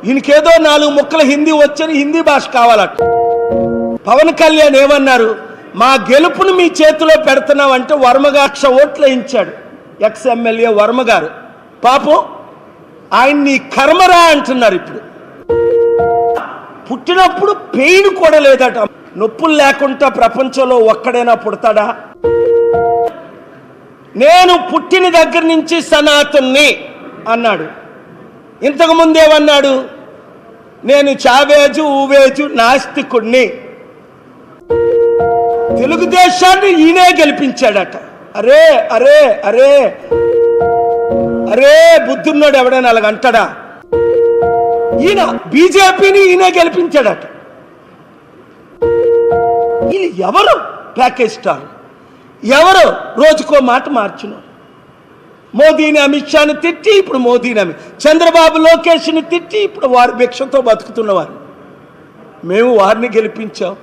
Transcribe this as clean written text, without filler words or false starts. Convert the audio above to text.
ఈయనకేదో 4 ముక్కల హిందీ వచ్చని హిందీ భాష కావాలట. పవన్ కళ్యాణ్ ఏమన్నారు, మా గెలుపును మీ చేతిలో పెడుతున్నామంటే వర్మగారు 1,00,000 ఓట్లు వేయించాడు. ఎక్స్ ఎమ్మెల్యే వర్మ గారు పాపం ఆయన్ని కర్మరా అంటున్నారు. ఇప్పుడు పుట్టినప్పుడు పెయిన్ కూడా లేదట. నొప్పులు లేకుండా ప్రపంచంలో ఒక్కడైనా పుడతాడా? నేను పుట్టిన దగ్గర నుంచి సనాతన్ని అన్నాడు. ఇంతకు ముందేమన్నాడు, నేను చావేజు ఊవేజు నాస్తికుణ్ణి. తెలుగుదేశాన్ని ఈయనే గెలిపించాడట. అరే అరే అరే అరే బుద్ధున్నోడు ఎవడైనా అలాగ అంటాడా? ఈయన బీజేపీని ఈయనే గెలిపించాడట. వీళ్ళు ఎవరు ప్యాకేజ్ స్టార్, ఎవరు రోజుకో మాట మార్చును. మోదీని అమిత్ షాని తిట్టి ఇప్పుడు మోదీని చంద్రబాబు లోకేష్ని తిట్టి ఇప్పుడు వారు భిక్షతో బతుకుతున్నవారు. మేము వారిని గెలిపించాం.